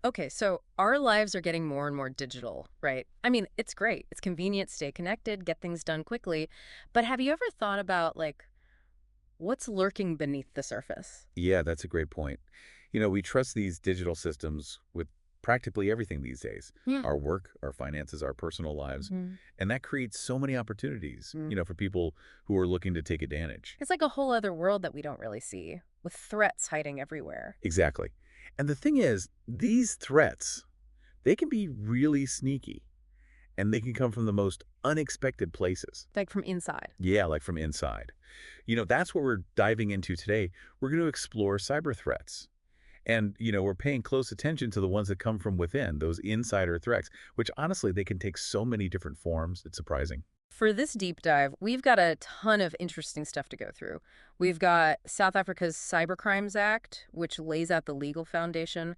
Okay, so our lives are getting more and more digital, right? I mean, it's great. It's convenient, stay connected, get things done quickly. But have you ever thought about, like, what's lurking beneath the surface? Yeah, that's a great point. We trust these digital systems with practically everything these days. Yeah. Our work, our finances, our personal lives. Hmm. And that creates so many opportunities, Mm. for people who are looking to take advantage. It's like a whole other world that we don't really see, with threats hiding everywhere. Exactly. And the thing is, these threats, they can be really sneaky and they can come from the most unexpected places. Like from inside. Yeah, like from inside. That's what we're diving into today. We're going to explore cyber threats. And, we're paying close attention to the ones that come from within, those insider threats, which honestly, they can take so many different forms. It's surprising. For this deep dive, we've got a ton of interesting stuff to go through. We've got South Africa's Cybercrimes Act, which lays out the legal foundation.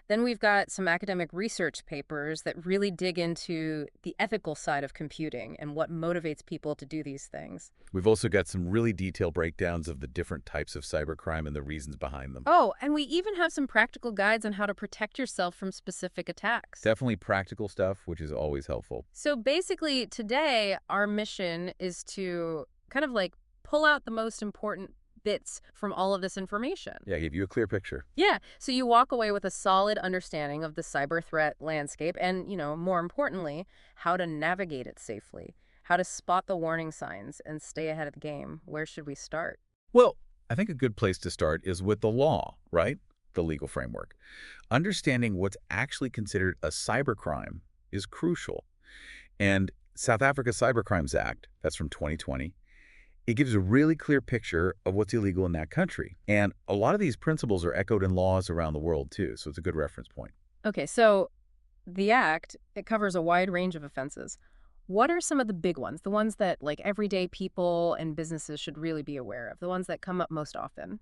Then we've got some academic research papers that really dig into the ethical side of computing and what motivates people to do these things. We've also got some really detailed breakdowns of the different types of cybercrime and the reasons behind them. Oh, and we even have some practical guides on how to protect yourself from specific attacks. Definitely practical stuff, which is always helpful. So basically, today, our mission is to kind of like pull out the most important bits from all of this information. Yeah, give you a clear picture. Yeah, so you walk away with a solid understanding of the cyber threat landscape and, more importantly, how to navigate it safely, how to spot the warning signs and stay ahead of the game. Where should we start? Well, I think a good place to start is with the law, right? The legal framework. Understanding what's actually considered a cybercrime is crucial. And South Africa's Cybercrimes Act, that's from 2020, it gives a really clear picture of what's illegal in that country. And a lot of these principles are echoed in laws around the world too, so it's a good reference point. Okay, so the Act, it covers a wide range of offenses. What are some of the big ones, the ones that like everyday people and businesses should really be aware of, the ones that come up most often?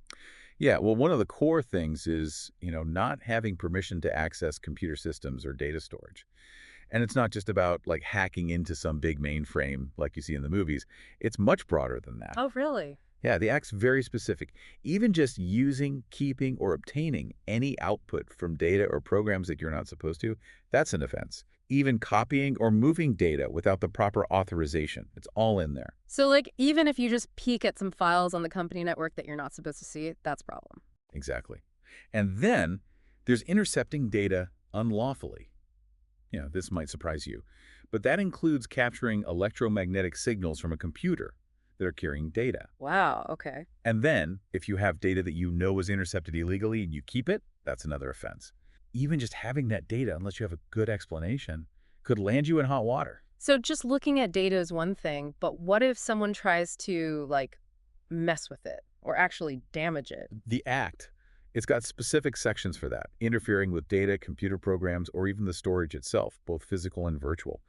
Yeah, well, one of the core things is, not having permission to access computer systems or data storage. And it's not just about like hacking into some big mainframe like you see in the movies. It's much broader than that. Oh, really? Yeah, the act's very specific. Even just using, keeping, or obtaining any output from data or programs that you're not supposed to, that's an offense. Even copying or moving data without the proper authorization. It's all in there. So, like, even if you just peek at some files on the company network that you're not supposed to see, that's a problem. Exactly. And then there's intercepting data unlawfully. This might surprise you, but that includes capturing electromagnetic signals from a computer that are carrying data. Wow, okay. And then, if you have data that you know was intercepted illegally and you keep it, that's another offense. Even just having that data, unless you have a good explanation, could land you in hot water. So, just looking at data is one thing, but what if someone tries to, like, mess with it or actually damage it? The Act, it's got specific sections for that, interfering with data, computer programs, or even the storage itself, both physical and virtual.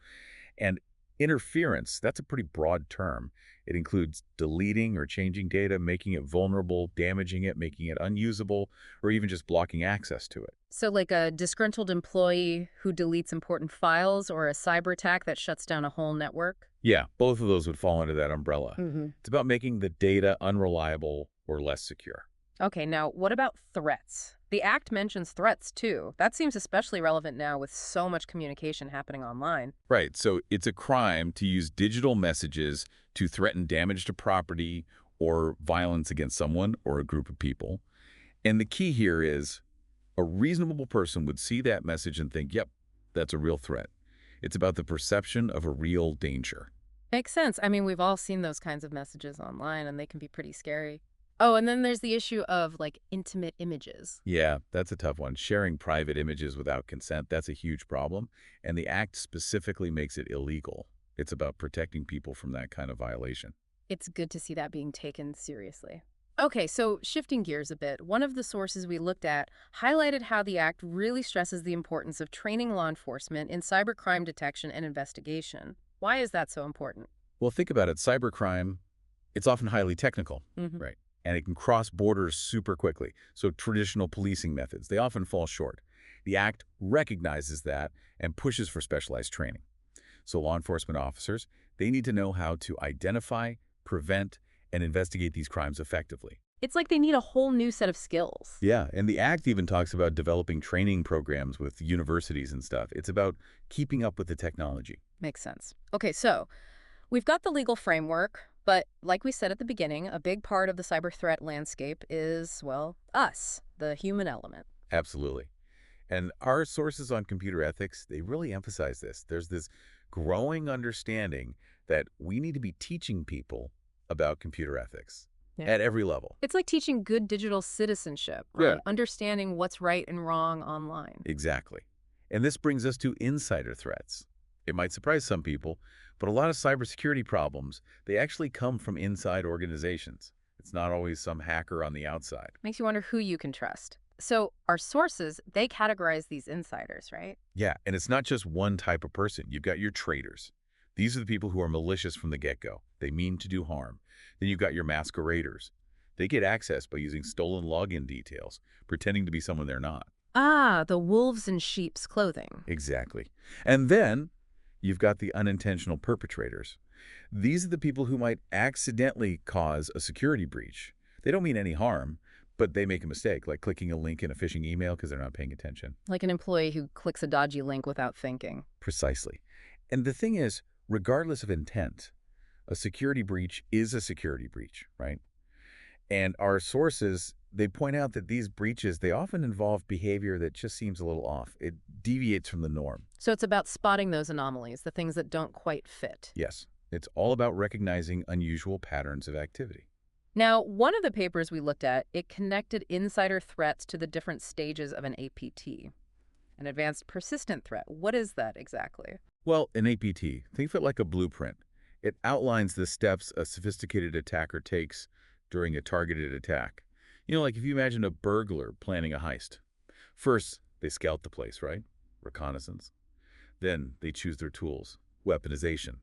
And interference, that's a pretty broad term. It includes deleting or changing data, making it vulnerable, damaging it, making it unusable, or even just blocking access to it. So, like a disgruntled employee who deletes important files or a cyber attack that shuts down a whole network? Yeah, both of those would fall under that umbrella. Hmm. It's about making the data unreliable or less secure. Okay, now what about threats? The Act mentions threats too. That seems especially relevant now with so much communication happening online. Right, so it's a crime to use digital messages to threaten damage to property or violence against someone or a group of people. And the key here is a reasonable person would see that message and think, yep, that's a real threat. It's about the perception of a real danger. Makes sense. I mean, we've all seen those kinds of messages online and they can be pretty scary. Oh, and then there's the issue of like intimate images. Yeah, that's a tough one. Sharing private images without consent, that's a huge problem. And the act specifically makes it illegal. It's about protecting people from that kind of violation. It's good to see that being taken seriously. Okay, so shifting gears a bit, one of the sources we looked at highlighted how the Act really stresses the importance of training law enforcement in cybercrime detection and investigation. Why is that so important? Well, think about it. Cybercrime, it's often highly technical, Hmm. right? And it can cross borders super quickly. So traditional policing methods, they often fall short. The Act recognizes that and pushes for specialized training. So law enforcement officers, they need to know how to identify, prevent, and investigate these crimes effectively. It's like they need a whole new set of skills. Yeah, and the Act even talks about developing training programs with universities and stuff. It's about keeping up with the technology. Makes sense. Okay, so we've got the legal framework, but like we said at the beginning, a big part of the cyber threat landscape is, well, us, the human element. Absolutely. And our sources on computer ethics, they really emphasize this. There's this growing understanding that we need to be teaching people about computer ethics Yeah. at every level. It's like teaching good digital citizenship, Yeah. right? Understanding what's right and wrong online. Exactly. And this brings us to insider threats. It might surprise some people, but a lot of cybersecurity problems, they actually come from inside organizations. It's not always some hacker on the outside. Makes you wonder who you can trust. So our sources, they categorize these insiders, right? Yeah, and it's not just one type of person. You've got your traitors. These are the people who are malicious from the get-go. They mean to do harm. Then you've got your masqueraders. They get access by using stolen login details, pretending to be someone they're not. Ah, the wolves in sheep's clothing. Exactly. And then you've got the unintentional perpetrators. These are the people who might accidentally cause a security breach. They don't mean any harm, but they make a mistake, like clicking a link in a phishing email because they're not paying attention. Like an employee who clicks a dodgy link without thinking. Precisely. And the thing is, regardless of intent, a security breach is a security breach, right? And our sources, they point out that these breaches, they often involve behavior that just seems a little off. It deviates from the norm. So it's about spotting those anomalies, the things that don't quite fit. Yes, it's all about recognizing unusual patterns of activity. Now, one of the papers we looked at, it connected insider threats to the different stages of an APT, an advanced persistent threat. What is that exactly? Well, an APT, think of it like a blueprint. It outlines the steps a sophisticated attacker takes during a targeted attack. You know, like if you imagine a burglar planning a heist. First, they scout the place, right? Reconnaissance. Then they choose their tools, weaponization.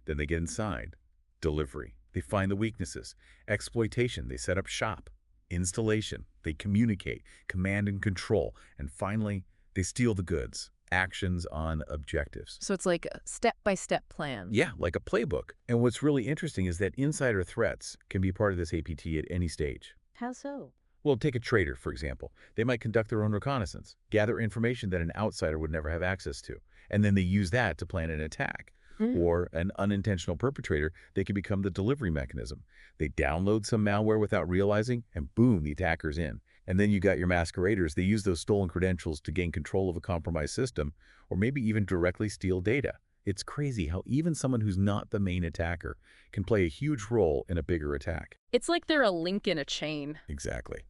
Then they get inside, delivery. They find the weaknesses, exploitation. They set up shop, installation. They communicate, command and control. And finally, they steal the goods, actions on objectives. So it's like a step-by-step plan. Yeah, like a playbook. And what's really interesting is that insider threats can be part of this APT at any stage. How so? Well, take a trader, for example. They might conduct their own reconnaissance, gather information that an outsider would never have access to, and then they use that to plan an attack. Mm. Or an unintentional perpetrator, they can become the delivery mechanism. They download some malware without realizing, and boom, the attacker's in. And then you got your masqueraders. They use those stolen credentials to gain control of a compromised system, or maybe even directly steal data. It's crazy how even someone who's not the main attacker can play a huge role in a bigger attack. It's like they're a link in a chain. Exactly.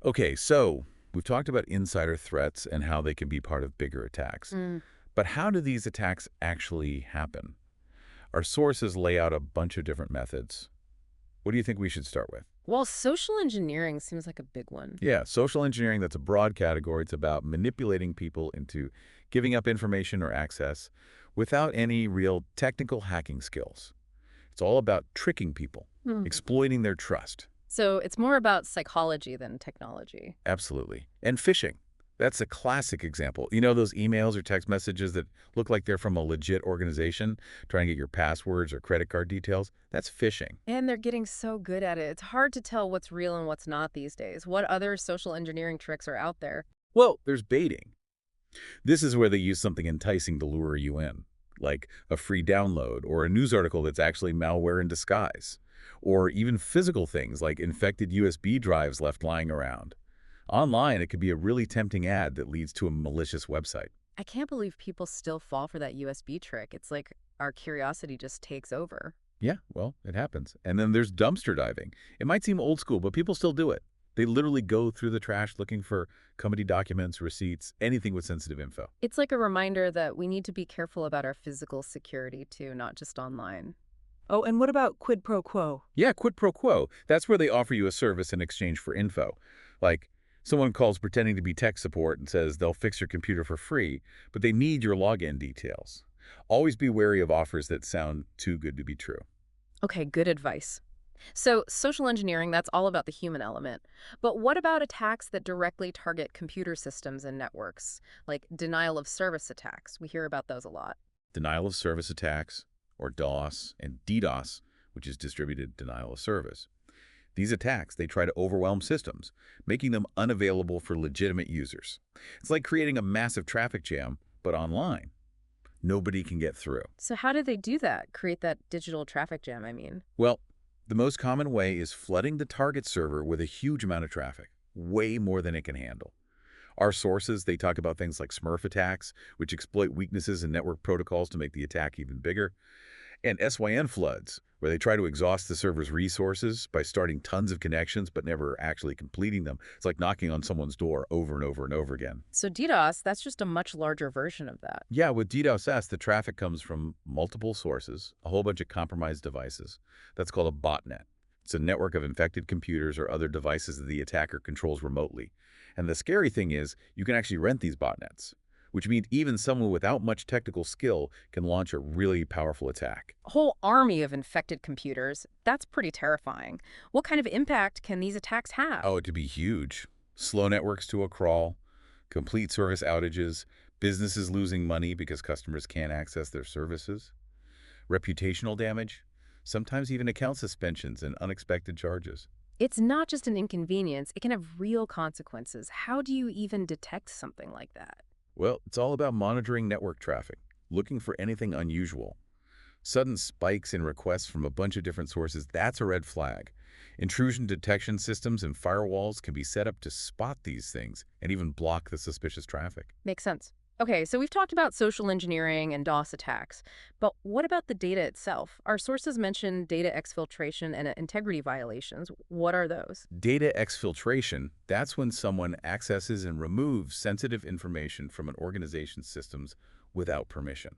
Okay, so we've talked about insider threats and how they can be part of bigger attacks. Mm. But how do these attacks actually happen? Our sources lay out a bunch of different methods. What do you think we should start with? Well, social engineering seems like a big one. Yeah, social engineering, that's a broad category. It's about manipulating people into giving up information or access without any real technical hacking skills. It's all about tricking people, Hmm. exploiting their trust. So it's more about psychology than technology. Absolutely. And phishing. That's a classic example. You know those emails or text messages that look like they're from a legit organization trying to get your passwords or credit card details? That's phishing. And they're getting so good at it. It's hard to tell what's real and what's not these days. What other social engineering tricks are out there? Well, there's baiting. This is where they use something enticing to lure you in, like a free download or a news article that's actually malware in disguise, or even physical things like infected USB drives left lying around. Online, it could be a really tempting ad that leads to a malicious website. I can't believe people still fall for that USB trick. It's like our curiosity just takes over. Yeah, well, it happens. And then there's dumpster diving. It might seem old school, but people still do it. They literally go through the trash looking for company documents, receipts, anything with sensitive info. It's like a reminder that we need to be careful about our physical security too, not just online. Oh, and what about quid pro quo? Yeah, quid pro quo. That's where they offer you a service in exchange for info. Like, someone calls pretending to be tech support and says they'll fix your computer for free, but they need your login details. Always be wary of offers that sound too good to be true. Okay, good advice. So social engineering, that's all about the human element. But what about attacks that directly target computer systems and networks, like denial of service attacks? We hear about those a lot. Denial of service attacks, or DOS, and DDoS, which is distributed denial of service. These attacks, they try to overwhelm systems, making them unavailable for legitimate users. It's like creating a massive traffic jam, but online. Nobody can get through. So how do they do that? Create that digital traffic jam, I mean. Well, the most common way is flooding the target server with a huge amount of traffic, way more than it can handle. Our sources, they talk about things like Smurf attacks, which exploit weaknesses in network protocols to make the attack even bigger, and SYN floods, where they try to exhaust the server's resources by starting tons of connections but never actually completing them. It's like knocking on someone's door over and over and over again. So DDoS, that's just a much larger version of that. Yeah, with DDoS, the traffic comes from multiple sources, a whole bunch of compromised devices. That's called a botnet. It's a network of infected computers or other devices that the attacker controls remotely. And the scary thing is, you can actually rent these botnets, which means even someone without much technical skill can launch a really powerful attack. A whole army of infected computers. That's pretty terrifying. What kind of impact can these attacks have? Oh, it could be huge. Slow networks to a crawl, complete service outages, businesses losing money because customers can't access their services, reputational damage, sometimes even account suspensions and unexpected charges. It's not just an inconvenience, it can have real consequences. How do you even detect something like that? Well, it's all about monitoring network traffic, looking for anything unusual. Sudden spikes in requests from a bunch of different sources, that's a red flag. Intrusion detection systems and firewalls can be set up to spot these things and even block the suspicious traffic. Makes sense. Okay, so we've talked about social engineering and DOS attacks, but what about the data itself? Our sources mention data exfiltration and integrity violations. What are those? Data exfiltration, that's when someone accesses and removes sensitive information from an organization's systems without permission.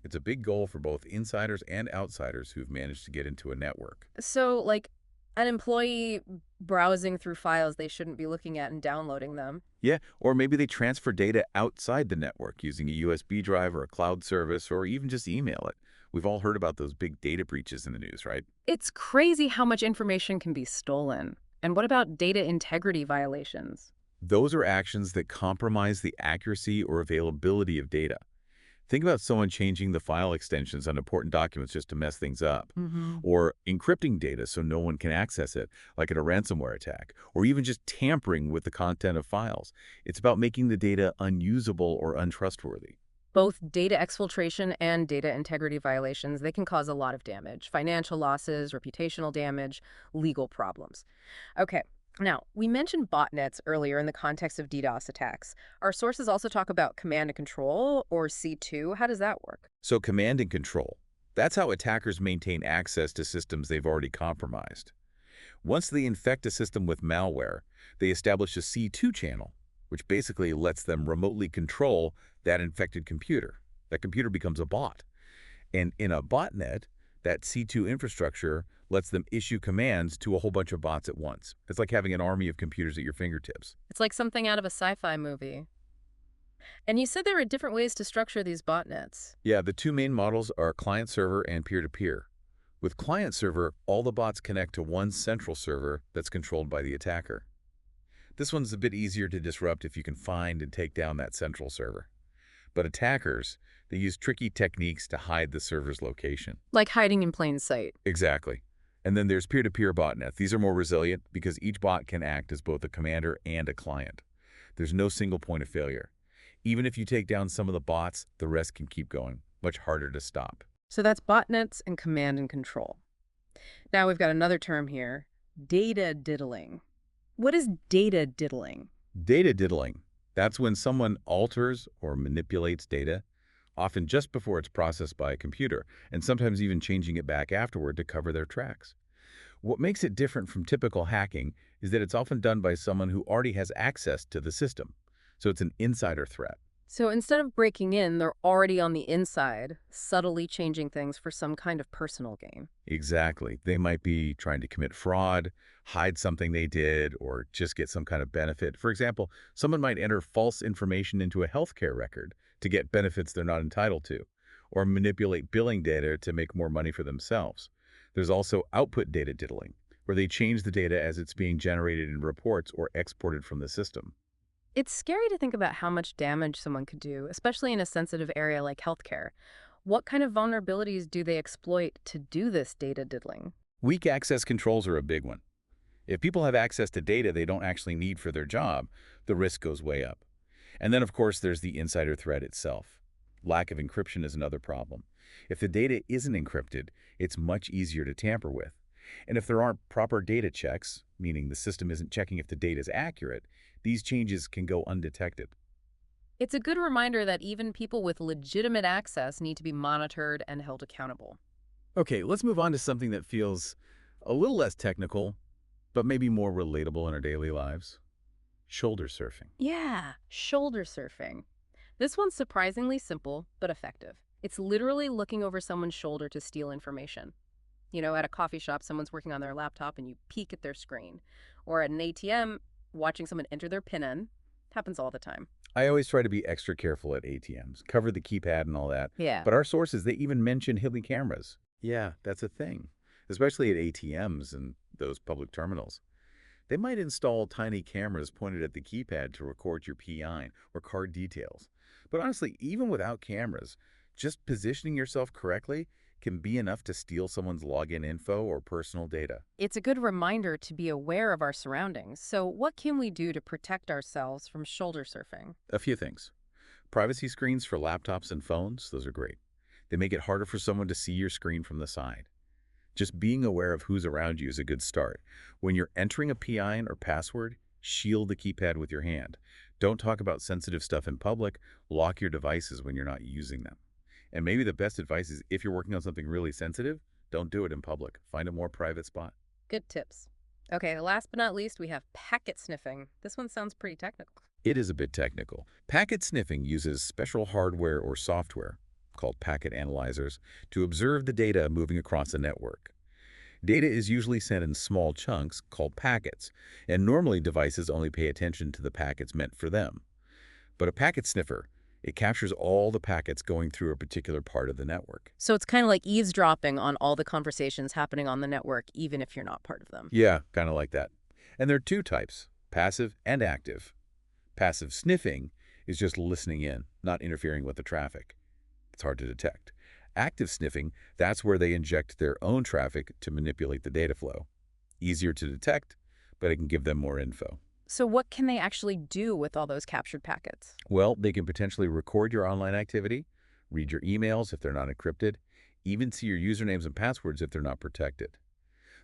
It's a big goal for both insiders and outsiders who've managed to get into a network. So, like, an employee browsing through files they shouldn't be looking at and downloading them. Yeah, or maybe they transfer data outside the network using a USB drive or a cloud service, or even just email it. We've all heard about those big data breaches in the news, right? It's crazy how much information can be stolen. And what about data integrity violations? Those are actions that compromise the accuracy or availability of data. Think about someone changing the file extensions on important documents just to mess things up, or encrypting data so no one can access it, like in a ransomware attack, or even just tampering with the content of files. It's about making the data unusable or untrustworthy. Both data exfiltration and data integrity violations, they can cause a lot of damage, financial losses, reputational damage, legal problems. Okay, now, we mentioned botnets earlier in the context of DDoS attacks. Our sources also talk about command and control, or C2. How does that work? So command and control. That's how attackers maintain access to systems they've already compromised. Once they infect a system with malware, they establish a C2 channel, which basically lets them remotely control that infected computer. That computer becomes a bot. And in a botnet, that C2 infrastructure lets them issue commands to a whole bunch of bots at once. It's like having an army of computers at your fingertips. It's like something out of a sci-fi movie. And you said there are different ways to structure these botnets. Yeah, the two main models are client-server and peer-to-peer. With client-server, all the bots connect to one central server that's controlled by the attacker. This one's a bit easier to disrupt if you can find and take down that central server. But attackers, they use tricky techniques to hide the server's location. Like hiding in plain sight. Exactly. And then there's peer-to-peer botnets. These are more resilient because each bot can act as both a commander and a client. There's no single point of failure. Even if you take down some of the bots, the rest can keep going. Much harder to stop. So that's botnets and command and control. Now we've got another term here, data diddling. What is data diddling? Data diddling. That's when someone alters or manipulates data, often just before it's processed by a computer, and sometimes even changing it back afterward to cover their tracks. What makes it different from typical hacking is that it's often done by someone who already has access to the system. So it's an insider threat. So instead of breaking in, they're already on the inside, subtly changing things for some kind of personal gain. Exactly. They might be trying to commit fraud, hide something they did, or just get some kind of benefit. For example, someone might enter false information into a healthcare record to get benefits they're not entitled to, or manipulate billing data to make more money for themselves. There's also output data diddling, where they change the data as it's being generated in reports or exported from the system. It's scary to think about how much damage someone could do, especially in a sensitive area like healthcare. What kind of vulnerabilities do they exploit to do this data diddling? Weak access controls are a big one. If people have access to data they don't actually need for their job, the risk goes way up. And then, of course, there's the insider threat itself. Lack of encryption is another problem. If the data isn't encrypted, it's much easier to tamper with. And if there aren't proper data checks, meaning the system isn't checking if the data is accurate, these changes can go undetected. It's a good reminder that even people with legitimate access need to be monitored and held accountable. Okay, let's move on to something that feels a little less technical, but maybe more relatable in our daily lives. Shoulder surfing. Yeah, shoulder surfing. This one's surprisingly simple, but effective. It's literally looking over someone's shoulder to steal information. At a coffee shop, someone's working on their laptop and you peek at their screen. Or at an ATM, watching someone enter their PIN in. Happens all the time. I always try to be extra careful at ATMs, cover the keypad and all that. Yeah. But our sources, they even mention hidden cameras. Yeah, that's a thing, especially at ATMs and those public terminals. They might install tiny cameras pointed at the keypad to record your PIN or card details. But honestly, even without cameras, just positioning yourself correctly can be enough to steal someone's login info or personal data. It's a good reminder to be aware of our surroundings. So, what can we do to protect ourselves from shoulder surfing? A few things. Privacy screens for laptops and phones, those are great. They make it harder for someone to see your screen from the side. Just being aware of who's around you is a good start. When you're entering a PIN or password, shield the keypad with your hand. Don't talk about sensitive stuff in public. Lock your devices when you're not using them. And maybe the best advice is if you're working on something really sensitive, don't do it in public. Find a more private spot. Good tips. Okay, last but not least, we have packet sniffing. This one sounds pretty technical. It is a bit technical. Packet sniffing uses special hardware or software, called packet analyzers, to observe the data moving across a network. Data is usually sent in small chunks, called packets, and normally devices only pay attention to the packets meant for them. But a packet sniffer, it captures all the packets going through a particular part of the network. So it's kind of like eavesdropping on all the conversations happening on the network, even if you're not part of them. Yeah, kind of like that. And there are two types, passive and active. Passive sniffing is just listening in, not interfering with the traffic. It's hard to detect. Active sniffing, that's where they inject their own traffic to manipulate the data flow. Easier to detect, but it can give them more info. So what can they actually do with all those captured packets? Well, they can potentially record your online activity, read your emails if they're not encrypted, even see your usernames and passwords if they're not protected.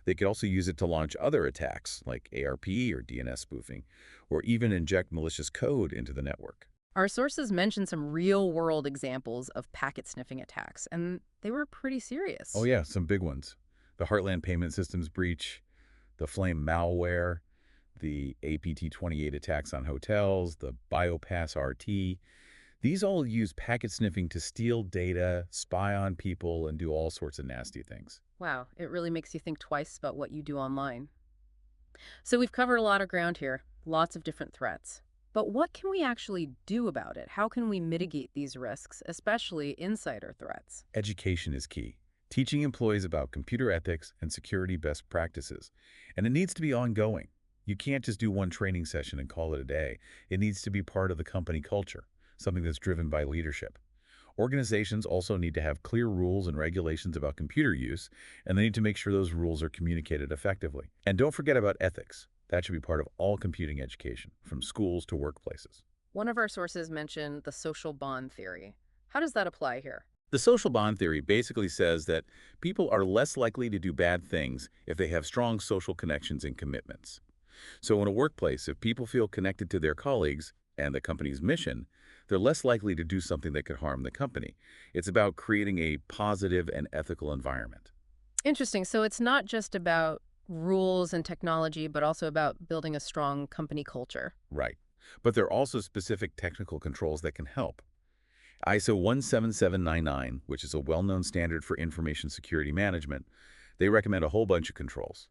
They could also use it to launch other attacks like ARP or DNS spoofing, or even inject malicious code into the network. Our sources mentioned some real-world examples of packet sniffing attacks, and they were pretty serious. Oh yeah, some big ones. The Heartland Payment Systems breach, the Flame malware, the APT28 attacks on hotels, the BioPass RT. These all use packet sniffing to steal data, spy on people, and do all sorts of nasty things. Wow, it really makes you think twice about what you do online. So we've covered a lot of ground here, lots of different threats. But what can we actually do about it? How can we mitigate these risks, especially insider threats? Education is key. Teaching employees about computer ethics and security best practices. And it needs to be ongoing. You can't just do one training session and call it a day. It needs to be part of the company culture, something that's driven by leadership. Organizations also need to have clear rules and regulations about computer use, and they need to make sure those rules are communicated effectively. And don't forget about ethics. That should be part of all computing education, from schools to workplaces. One of our sources mentioned the social bond theory. How does that apply here? The social bond theory basically says that people are less likely to do bad things if they have strong social connections and commitments. So in a workplace, if people feel connected to their colleagues and the company's mission, they're less likely to do something that could harm the company. It's about creating a positive and ethical environment. Interesting. So it's not just about rules and technology, but also about building a strong company culture. Right. But there are also specific technical controls that can help. ISO 17799, which is a well-known standard for information security management, they recommend a whole bunch of controls.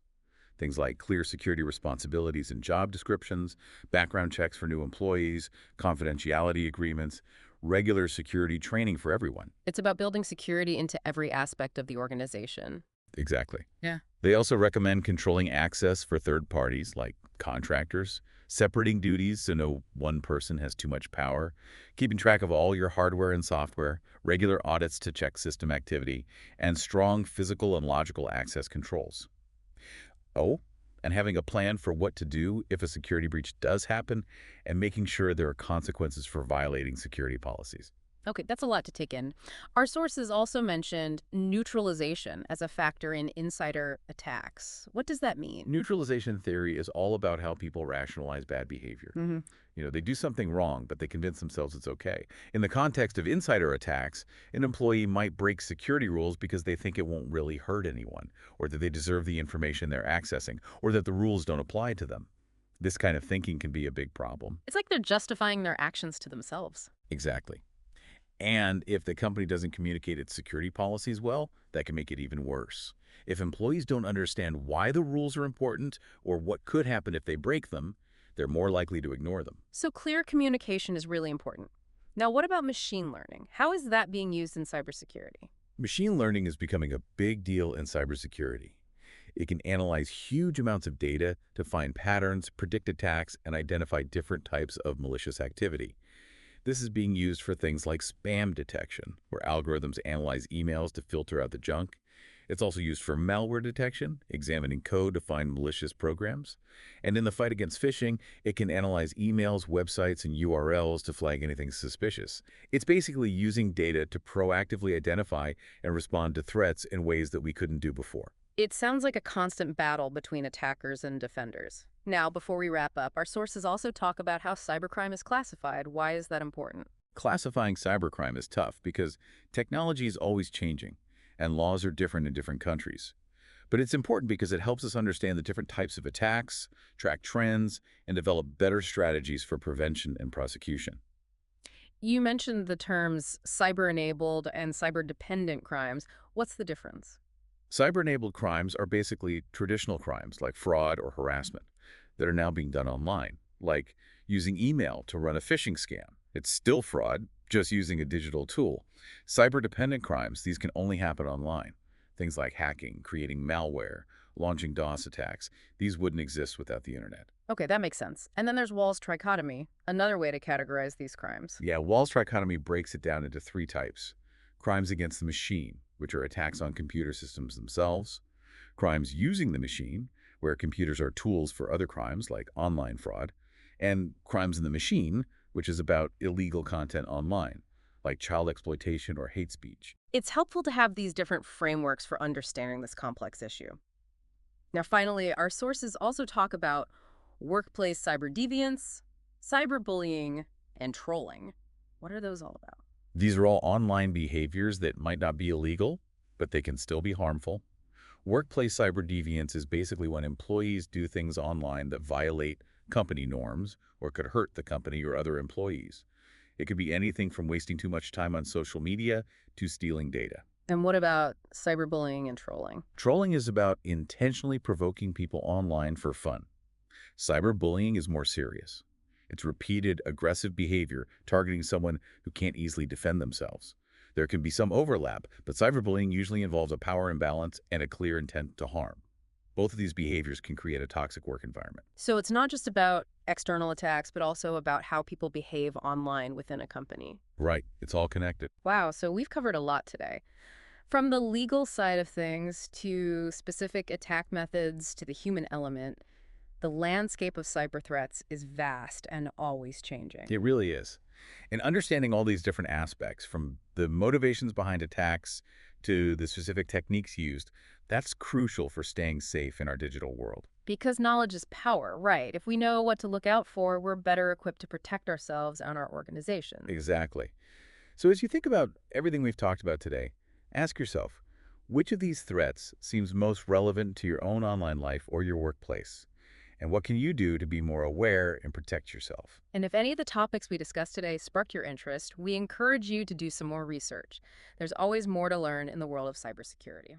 Things like clear security responsibilities and job descriptions, background checks for new employees, confidentiality agreements, regular security training for everyone. It's about building security into every aspect of the organization. Exactly. Yeah. They also recommend controlling access for third parties like contractors, separating duties so no one person has too much power, keeping track of all your hardware and software, regular audits to check system activity, and strong physical and logical access controls. Oh, and having a plan for what to do if a security breach does happen, and making sure there are consequences for violating security policies. Okay, that's a lot to take in. Our sources also mentioned neutralization as a factor in insider attacks. What does that mean? Neutralization theory is all about how people rationalize bad behavior. Hmm. They do something wrong, but they convince themselves it's okay. In the context of insider attacks, an employee might break security rules because they think it won't really hurt anyone, or that they deserve the information they're accessing, or that the rules don't apply to them. This kind of thinking can be a big problem. It's like they're justifying their actions to themselves. Exactly. And if the company doesn't communicate its security policies well, that can make it even worse. If employees don't understand why the rules are important or what could happen if they break them, they're more likely to ignore them. So clear communication is really important. Now, what about machine learning? How is that being used in cybersecurity? Machine learning is becoming a big deal in cybersecurity. It can analyze huge amounts of data to find patterns, predict attacks, and identify different types of malicious activity. This is being used for things like spam detection, where algorithms analyze emails to filter out the junk. It's also used for malware detection, examining code to find malicious programs. And in the fight against phishing, it can analyze emails, websites, and URLs to flag anything suspicious. It's basically using data to proactively identify and respond to threats in ways that we couldn't do before. It sounds like a constant battle between attackers and defenders. Now, before we wrap up, our sources also talk about how cybercrime is classified. Why is that important? Classifying cybercrime is tough because technology is always changing, and laws are different in different countries. But it's important because it helps us understand the different types of attacks, track trends, and develop better strategies for prevention and prosecution. You mentioned the terms cyber-enabled and cyber-dependent crimes. What's the difference? Cyber-enabled crimes are basically traditional crimes like fraud or harassment that are now being done online, like using email to run a phishing scam. It's still fraud, just using a digital tool. Cyber-dependent crimes, these can only happen online. Things like hacking, creating malware, launching DOS attacks, these wouldn't exist without the internet. Okay, that makes sense. And then there's Wall's trichotomy, another way to categorize these crimes. Yeah, Wall's trichotomy breaks it down into three types. Crimes against the machine, which are attacks on computer systems themselves. Crimes using the machine, where computers are tools for other crimes like online fraud. And crimes in the machine, which is about illegal content online, like child exploitation or hate speech. It's helpful to have these different frameworks for understanding this complex issue. Now, finally, our sources also talk about workplace cyber deviance, cyberbullying, and trolling. What are those all about? These are all online behaviors that might not be illegal, but they can still be harmful. Workplace cyber deviance is basically when employees do things online that violate company norms or could hurt the company or other employees. It could be anything from wasting too much time on social media to stealing data. And what about cyberbullying and trolling? Trolling is about intentionally provoking people online for fun. Cyberbullying is more serious. It's repeated, aggressive behavior targeting someone who can't easily defend themselves. There can be some overlap, but cyberbullying usually involves a power imbalance and a clear intent to harm. Both of these behaviors can create a toxic work environment. So it's not just about external attacks, but also about how people behave online within a company. Right, it's all connected. Wow, so we've covered a lot today. From the legal side of things to specific attack methods to the human element, the landscape of cyber threats is vast and always changing. It really is. And understanding all these different aspects, from the motivations behind attacks to the specific techniques used, that's crucial for staying safe in our digital world. Because knowledge is power, right? If we know what to look out for, we're better equipped to protect ourselves and our organization. Exactly. So as you think about everything we've talked about today, ask yourself, which of these threats seems most relevant to your own online life or your workplace? And what can you do to be more aware and protect yourself? And if any of the topics we discussed today sparked your interest, we encourage you to do some more research. There's always more to learn in the world of cybersecurity.